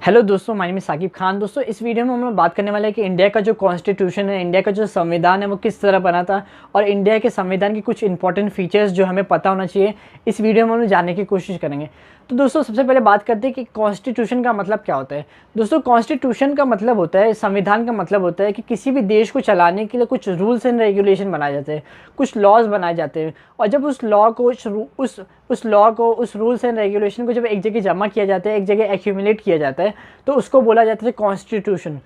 Hello दोस्तों, my name is Saqib Khan. दोस्तों, इस वीडियो में हम लोग बात करने वाले हैं कि इंडिया का जो कॉन्स्टिट्यूशन है, इंडिया का जो संविधान है, वो किस तरह बना था और इंडिया के संविधान के कुछ इंपॉर्टेंट फीचर्स जो हमें पता होना चाहिए, इस वीडियो में हम लोग जानने की कोशिश करेंगे। तो दोस्तों, सबसे पहले बात करते हैं कि कॉन्स्टिट्यूशन का मतलब क्या होता है। दोस्तों, कॉन्स्टिट्यूशन का मतलब होता है, संविधान का मतलब होता है कि किसी भी देश को चलाने के लिए कुछ रूल्स एंड रेगुलेशन बनाए जाते हैं, कुछ लॉज बनाए जाते हैं। और जब उस लॉ को उस रूल्स एंड रेगुलेशन को जब एक जगह जमा किया जाता है, एक जगह एक्यूमुलेट किया जाता है, तो उसको बोला जाता है कॉन्स्टिट्यूशन।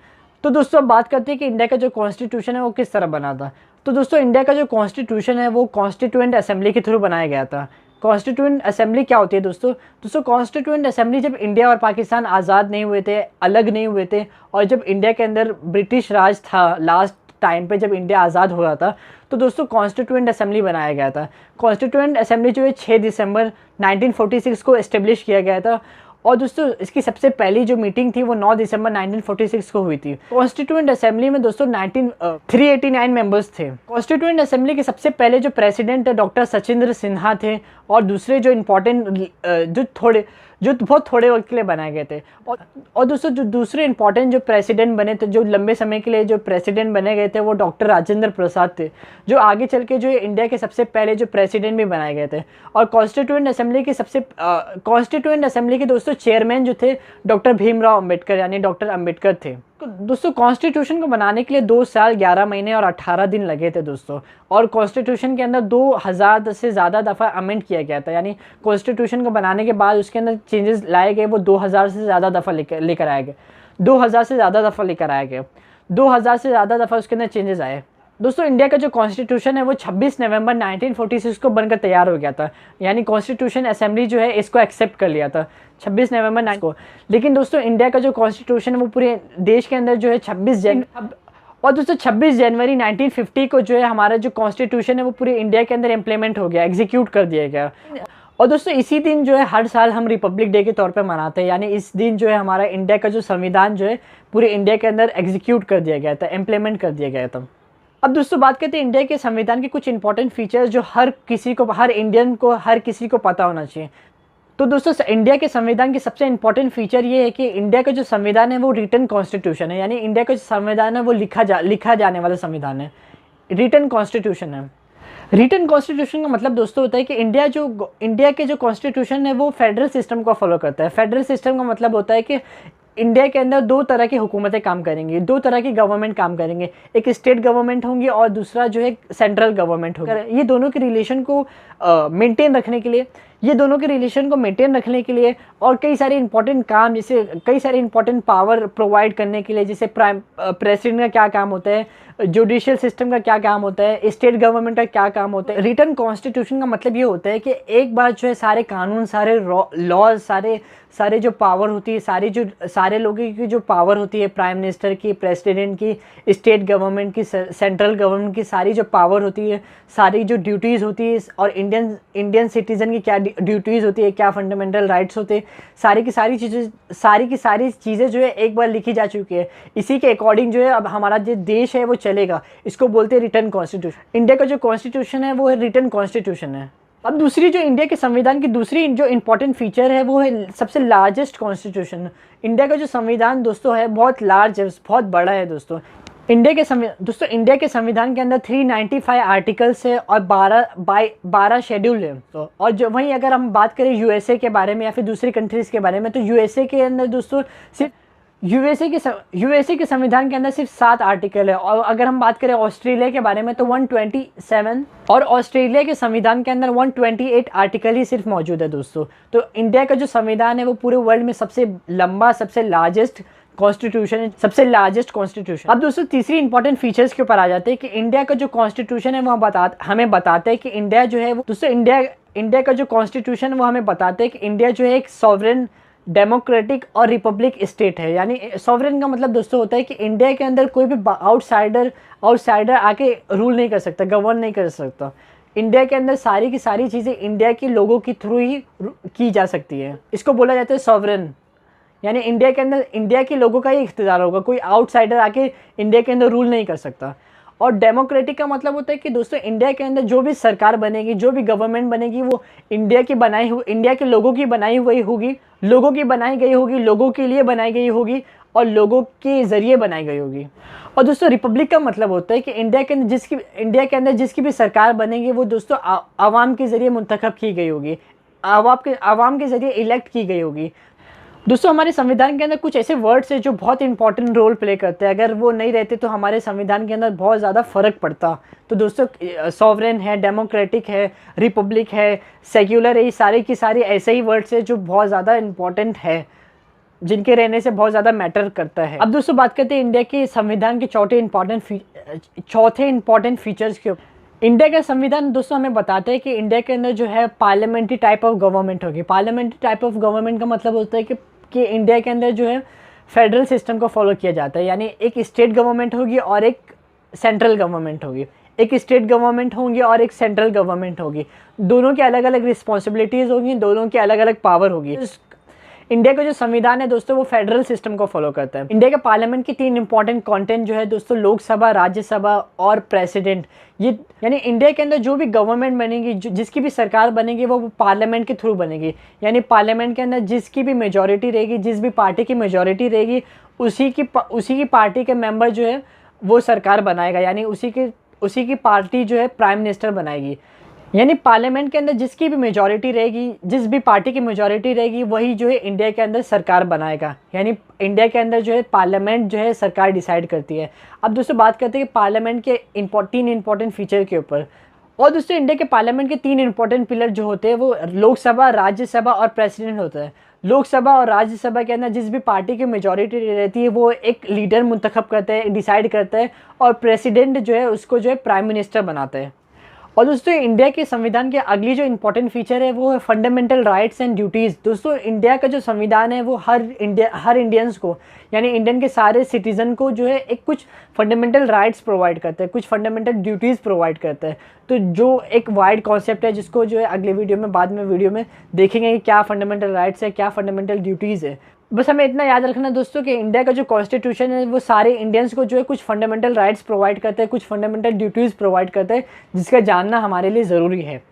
तो दोस्तों, अब बात करते हैं कि इंडिया का जो कॉन्स्टिट्यूशन है वो किस तरह बना था। तो दोस्तों, इंडिया का जो कॉन्स्टिट्यूशन है वो कॉन्स्टिट्यूएंट असेंबली के थ्रू बनाया गया था। कॉन्स्टिट्यूएंट असेंबली क्या होती है दोस्तों, कॉन्स्टिट्यूएंट असेंबली जब इंडिया और पाकिस्तान आज़ाद नहीं हुए थे, अलग नहीं हुए थे, और जब इंडिया के अंदर ब्रिटिश राज था, लास्ट टाइम पे जब इंडिया आज़ाद हो रहा था, तो दोस्तों कॉन्स्टिट्यूएंट असेंबली बनाया गया था। कॉन्स्टिट्यूएंट असेंबली जो है 6 दिसंबर 1946 को एस्टेब्लिश किया गया था। और दोस्तों, इसकी सबसे पहली जो मीटिंग थी वो 9 दिसंबर 1946 को हुई थी। कॉन्स्टिट्यूएंट असेंबली में दोस्तों 389 मेंबर्स थे। कॉन्स्टिट्यूएंट असेंबली के सबसे पहले जो प्रेसिडेंट डॉक्टर सचिंद्र सिन्हा थे, और दूसरे जो इम्पोर्टेंट जो बहुत थोड़े वक्त के लिए बनाए गए थे। और दोस्तों, जो दूसरे इंपॉर्टेंट जो प्रेसिडेंट बने थे, जो लंबे समय के लिए जो प्रेसिडेंट बने गए थे, वो डॉक्टर राजेंद्र प्रसाद थे, जो आगे चल के जो इंडिया के सबसे पहले जो प्रेसिडेंट भी बनाए गए थे। और कॉन्स्टिट्यूएंट असेंबली के दोस्तों चेयरमैन जो थे, डॉक्टर भीमराव अम्बेडकर यानी डॉक्टर अम्बेडकर थे। दोस्तों, कॉन्स्टिट्यूशन को बनाने के लिए 2 साल 11 महीने और 18 दिन लगे थे दोस्तों। और कॉन्स्टिट्यूशन के अंदर 2000 से ज़्यादा दफ़ा अमेंड किया गया था, यानी कॉन्स्टिट्यूशन को बनाने के बाद उसके अंदर चेंजेस लाए गए, वो 2000 से ज़्यादा दफ़ा लेकर आए गए। 2000 से ज़्यादा दफ़ा लेकर आए गए 2000 से ज़्यादा दफ़ा उसके अंदर चेंजेस आए। दोस्तों, इंडिया का जो कॉन्स्टिट्यूशन है वो 26 नवंबर 1946 को बनकर तैयार हो गया था, यानी कॉन्स्टिट्यूशन असेंबली जो है इसको एक्सेप्ट कर लिया था 26 नवंबर 9 को। लेकिन दोस्तों, इंडिया का जो कॉन्स्टिट्यूशन है वो पूरे देश के अंदर जो है 26 जनवरी 1950 को जो है हमारा जो कॉन्स्टिट्यूशन है वो पूरे इंडिया के अंदर इम्प्लीमेंट हो गया, एग्जीक्यूट कर दिया गया। और दोस्तों, इसी दिन जो है हर साल हम रिपब्लिक डे के तौर पे मनाते हैं, यानी इस दिन जो है हमारा इंडिया का जो संविधान जो है पूरे इंडिया के अंदर एग्जीक्यूट कर दिया गया था, इम्प्लीमेंट कर दिया गया था। अब दोस्तों, बात करते हैं इंडिया के संविधान के कुछ इंपॉर्टेंट फीचर्स जो हर इंडियन को, हर किसी को पता होना चाहिए। तो दोस्तों, इंडिया के संविधान के सबसे इंपॉर्टेंट फीचर ये है कि इंडिया का जो संविधान है वो रिटन कॉन्स्टिट्यूशन है, यानी इंडिया का जो संविधान है वो लिखा जाने वाला संविधान है, रिटन कॉन्स्टिट्यूशन है। रिटन कॉन्स्टिट्यूशन का मतलब दोस्तों होता है कि इंडिया के जो कॉन्स्टिट्यूशन है वो फेडरल सिस्टम को फॉलो करता है। फेडरल सिस्टम का मतलब होता है कि इंडिया के अंदर 2 तरह की हुकूमतें काम करेंगी, 2 तरह की गवर्नमेंट काम करेंगे, एक स्टेट गवर्नमेंट होंगी और दूसरा जो है सेंट्रल गवर्नमेंट होगी। ये दोनों के रिलेशन को मेंटेन रखने के लिए और कई सारे इंपॉर्टेंट काम, जैसे कई सारे इंपॉर्टेंट पावर प्रोवाइड करने के लिए, जैसे प्रेसिडेंट का क्या काम होता है, जुडिशियल सिस्टम का क्या काम होता है, स्टेट गवर्नमेंट का क्या काम होता है। रिटन कॉन्स्टिट्यूशन का मतलब ये होता है कि एक बार जो है सारे कानून, सारे लॉज, सारे जो पावर होती है, सारे लोगों की जो पावर होती है, प्राइम मिनिस्टर की, प्रेसिडेंट की, स्टेट गवर्नमेंट की, सेंट्रल गवर्नमेंट की, सारी जो पावर होती है, सारी जो ड्यूटीज़ होती है, और इंडियन सिटीज़न की क्या ड्यूटीज़ होती है, क्या फंडामेंटल राइट्स होते हैं, सारी की सारी चीज़ें जो है एक बार लिखी जा चुकी है। इसी के अकॉर्डिंग जो है अब हमारा जो देश है वो चलेगा। इसको बोलते हैं रिटन कॉन्स्टिट्यूशन। इंडिया का जो कॉन्स्टिट्यूशन है वो है रिटन कॉन्स्टिट्यूशन है। अब दूसरी जो इंडिया के संविधान की दूसरी जो इंपॉर्टेंट फीचर है वो है सबसे लार्जेस्ट कॉन्स्टिट्यूशन। इंडिया का जो संविधान दोस्तों है बहुत लार्ज है, बहुत बड़ा है दोस्तों। इंडिया के संविधान के अंदर 395 आर्टिकल्स है और 12 शेड्यूल है। तो और जो वहीं अगर हम बात करें यूएसए के बारे में या फिर दूसरी कंट्रीज़ के बारे में, तो यूएसए के अंदर दोस्तों सिर्फ यूएसए के संविधान के अंदर सिर्फ 7 आर्टिकल है। और अगर हम बात करें ऑस्ट्रेलिया के बारे में तो 127, और ऑस्ट्रेलिया के संविधान के अंदर 128 आर्टिकल ही सिर्फ मौजूद है दोस्तों। तो इंडिया का जो संविधान है वो पूरे वर्ल्ड में सबसे लंबा, सबसे लार्जेस्ट कॉन्स्टिट्यूशन है, सबसे लार्जेस्ट कॉन्स्टिट्यूशन। अब दोस्तों, तीसरी इंपॉर्टेंट फीचर्स के ऊपर आ जाते हैं कि इंडिया का जो कॉन्स्टिट्यूशन है वो हमें बताता है कि इंडिया जो है वो दोस्तों, इंडिया का जो कॉन्स्टिट्यूशन है वो हमें बताता है कि इंडिया जो है एक सॉवरेन, डेमोक्रेटिक और रिपब्लिक स्टेट है। यानी सॉवरेन का मतलब दोस्तों होता है कि इंडिया के अंदर कोई भी आउटसाइडर आके रूल नहीं कर सकता, गवर्न नहीं कर सकता। इंडिया के अंदर सारी की सारी चीज़ें इंडिया के लोगों के थ्रू ही की जा सकती है। इसको बोला जाता है सॉवरेन, यानी इंडिया के अंदर इंडिया के लोगों का ही इख्तियार होगा, कोई आउटसाइडर आके इंडिया के अंदर रूल नहीं कर सकता। और डेमोक्रेटिक का मतलब होता है कि दोस्तों इंडिया के अंदर जो भी सरकार बनेगी, जो भी गवर्नमेंट बनेगी, वो इंडिया के लोगों की बनाई हुई होगी, लोगों की बनाई गई होगी, लोगों के लिए बनाई गई होगी और लोगों के ज़रिए बनाई गई होगी। और दोस्तों रिपब्लिक का मतलब होता है कि इंडिया के अंदर जिसकी भी सरकार बनेगी वो दोस्तों आवाम के ज़रिए मुंतखब की गई होगी, आवाम के ज़रिए इलेक्ट की गई होगी। दोस्तों हमारे संविधान के अंदर कुछ ऐसे वर्ड्स हैं जो बहुत इंपॉर्टेंट रोल प्ले करते हैं, अगर वो नहीं रहते तो हमारे संविधान के अंदर बहुत ज़्यादा फ़र्क पड़ता। तो दोस्तों सॉवरेन है, डेमोक्रेटिक है, रिपब्लिक है, सेक्युलर है, ये सारे की सारी ऐसे ही वर्ड्स हैं जो बहुत ज़्यादा इंपॉर्टेंट है, जिनके रहने से बहुत ज़्यादा मैटर करता है। अब दोस्तों बात करते हैं इंडिया के संविधान के चौथे इंपॉर्टेंट फीचर्स के ऊपर। इंडिया का संविधान दोस्तों हमें बताता है कि इंडिया के अंदर जो है पार्लियामेंट्री टाइप ऑफ गवर्नमेंट होगी। पार्लियामेंट्री टाइप ऑफ गवर्नमेंट का मतलब होता है कि इंडिया के अंदर जो है फेडरल सिस्टम को फॉलो किया जाता है, यानी एक स्टेट गवर्नमेंट होगी और एक सेंट्रल गवर्नमेंट होगी, एक स्टेट गवर्नमेंट होंगी और एक सेंट्रल गवर्नमेंट होगी। दोनों की अलग अलग रिस्पॉन्सिबिलिटीज़ होंगी, दोनों की अलग अलग पावर होगी। इंडिया का जो संविधान है दोस्तों वो फेडरल सिस्टम को फॉलो करता है। इंडिया के पार्लियामेंट की 3 इंपॉर्टेंट कंटेंट जो है दोस्तों, लोकसभा, राज्यसभा और प्रेसिडेंट। ये यानी इंडिया के अंदर जो भी गवर्नमेंट बनेगी, जिसकी भी सरकार बनेगी, वो पार्लियामेंट के थ्रू बनेगी। यानी पार्लियामेंट के अंदर जिसकी भी मेजॉरिटी रहेगी, जिस भी पार्टी की मेजॉरिटी रहेगी, उसी की पार्टी के मेंबर जो है वो सरकार बनाएगा, यानी उसी की पार्टी जो है प्राइम मिनिस्टर बनाएगी। यानी पार्लियामेंट के अंदर जिसकी भी मेजॉरिटी रहेगी, जिस भी पार्टी की मेजॉरिटी रहेगी, वही जो है इंडिया के अंदर सरकार बनाएगा। यानी इंडिया के अंदर जो है पार्लियामेंट जो है सरकार डिसाइड करती है। अब दोस्तों बात करते हैं कि पार्लियामेंट के 3 इंपॉर्टेंट फीचर के ऊपर। और दोस्तों इंडिया के पार्लियामेंट के 3 इंपॉर्टेंट पिलर जो होते हैं वो लोकसभा, राज्यसभा और प्रेसिडेंट होता है। लोकसभा और राज्यसभा के अंदर जिस भी पार्टी की मेजॉरिटी रहती है वो एक लीडर मुंतखब करता है, डिसाइड करता है, और प्रेसिडेंट जो है उसको जो है प्राइम मिनिस्टर बनाता है। और दोस्तों इंडिया के संविधान के अगली जो इंपॉर्टेंट फीचर है वो है फंडामेंटल राइट्स एंड ड्यूटीज़। दोस्तों इंडिया का जो संविधान है वो हर इंडियंस को, यानी इंडियन के सारे सिटीज़न को जो है एक कुछ फंडामेंटल राइट्स प्रोवाइड करता है, कुछ फंडामेंटल ड्यूटीज़ प्रोवाइड करता है। तो जो एक वाइड कॉन्सेप्ट है जिसको जो है अगले वीडियो में देखेंगे कि क्या फंडामेंटल राइट्स है, क्या फंडामेंटल ड्यूटीज़ है। बस हमें इतना याद रखना दोस्तों कि इंडिया का जो कॉन्स्टिट्यूशन है वो सारे इंडियंस को जो है कुछ फंडामेंटल राइट्स प्रोवाइड करता है, कुछ फंडामेंटल ड्यूटीज़ प्रोवाइड करता है, जिसका जानना हमारे लिए ज़रूरी है।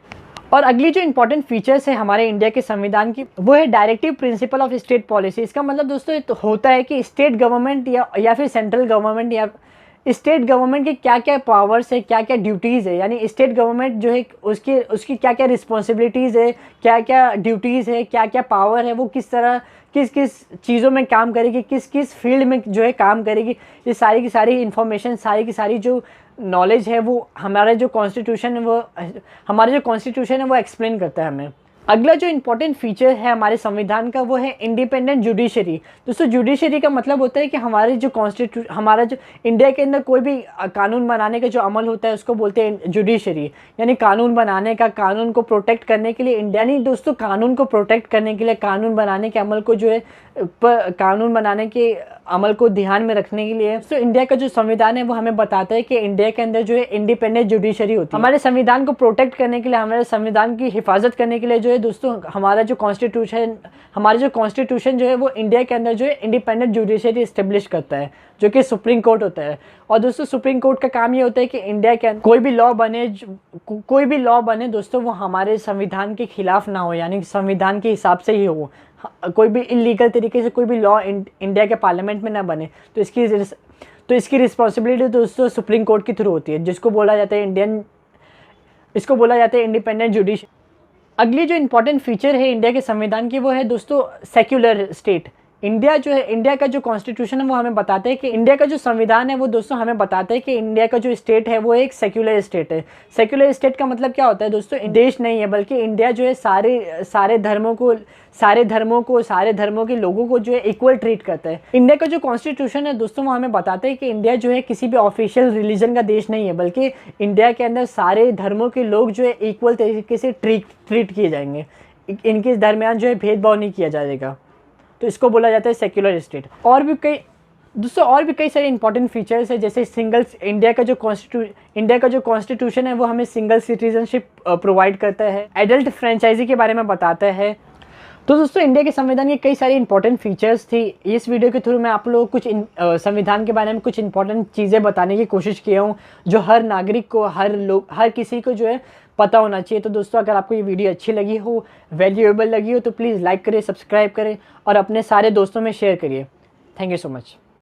और अगली जो इंपॉर्टेंट फीचर्स है हमारे इंडिया के संविधान की वो है directive principle of state policy. इसका मतलब दोस्तों तो होता है कि स्टेट गवर्नमेंट या फिर सेंट्रल गवर्नमेंट या स्टेट गवर्नमेंट की क्या क्या पावर्स है, क्या क्या ड्यूटीज़ है, यानी स्टेट गवर्नमेंट जो है उसकी क्या क्या रिस्पॉन्सिबिलिटीज़ है, क्या क्या ड्यूटीज़ है, क्या क्या पावर है, वो किस किस चीज़ों में काम करेगी, किस किस फील्ड में जो है काम करेगी। ये सारी की सारी इन्फॉर्मेशन, सारी की सारी जो नॉलेज है वो हमारा जो कॉन्स्टिट्यूशन है वो एक्सप्लेन करता है हमें। अगला जो इंपॉर्टेंट फीचर है हमारे संविधान का वो है इंडिपेंडेंट जुडिशरी। दोस्तों जुडिशरी का मतलब होता है कि हमारा जो इंडिया के अंदर कोई भी कानून बनाने का जो अमल होता है उसको बोलते हैं जुडिशरी। यानी कानून बनाने का, कानून को प्रोटेक्ट करने के लिए इंडिया नहीं दोस्तों, कानून को प्रोटेक्ट करने के लिए, कानून बनाने के अमल को जो है कानून बनाने के अमल को ध्यान में रखने के लिए तो इंडिया का जो संविधान है वो हमें बताता है कि इंडिया के अंदर जो है इंडिपेंडेंट जुडिशरी होती है। हमारे संविधान को प्रोटेक्ट करने के लिए, हमारे संविधान की हिफाजत करने के लिए जो है दोस्तों हमारा जो कॉन्स्टिट्यूशन जो है वो इंडिया के अंदर जो है इंडिपेंडेंट जुडिशरी इस्टेब्लिश करता है, जो कि सुप्रीम कोर्ट होता है। और दोस्तों सुप्रीम कोर्ट का काम ये होता है कि इंडिया के अंदर कोई भी लॉ बने दोस्तों वो हमारे संविधान के खिलाफ ना हो, यानी संविधान के हिसाब से ही हो। कोई भी इलीगल तरीके से कोई भी लॉ इंडिया के पार्लियामेंट में ना बने तो इसकी रिस्पॉन्सिबिलिटी दोस्तों सुप्रीम कोर्ट के थ्रू होती है, जिसको बोला जाता है इंडिपेंडेंट जुडिशरी। अगली जो इंपॉर्टेंट फीचर है इंडिया के संविधान की वो है दोस्तों सेक्युलर स्टेट। इंडिया का जो कॉन्स्टिट्यूशन है वो हमें बताता है कि इंडिया का जो संविधान है वो दोस्तों हमें बताता है कि इंडिया का जो स्टेट है वो एक सेक्युलर स्टेट है। सेक्युलर स्टेट का मतलब क्या होता है दोस्तों, देश नहीं है बल्कि इंडिया जो है सारे धर्मों के लोगों को जो है इक्वल ट्रीट करता है। इंडिया का जो कॉन्स्टिट्यूशन है दोस्तों वो हमें बताता है कि इंडिया जो है किसी भी ऑफिशियल रिलीजन का देश नहीं है, बल्कि इंडिया के अंदर सारे धर्मों के लोग जो है इक्वल तरीके से ट्रीट किए जाएंगे, इनके दरमियान जो है भेदभाव नहीं किया जाएगा। तो इसको बोला जाता है सेक्युलर स्टेट। और भी कई सारे इंपॉर्टेंट फीचर्स है, जैसे इंडिया का जो कॉन्स्टिट्यूशन है वो हमें सिंगल सिटीजनशिप प्रोवाइड करता है, एडल्ट फ्रेंचाइजी के बारे में बताता है, तो दोस्तों इंडिया के संविधान के कई सारी इंपॉर्टेंट फीचर्स थी। इस वीडियो के थ्रू मैं आप लोगों को कुछ संविधान के बारे में कुछ इंपॉर्टेंट चीज़ें बताने की कोशिश किया हूँ, जो हर नागरिक को, हर किसी को जो है पता होना चाहिए। तो दोस्तों अगर आपको ये वीडियो अच्छी लगी हो, वैल्यूएबल लगी हो, तो प्लीज़ लाइक करिए, सब्सक्राइब करें और अपने सारे दोस्तों में शेयर करिए। Thank you so much.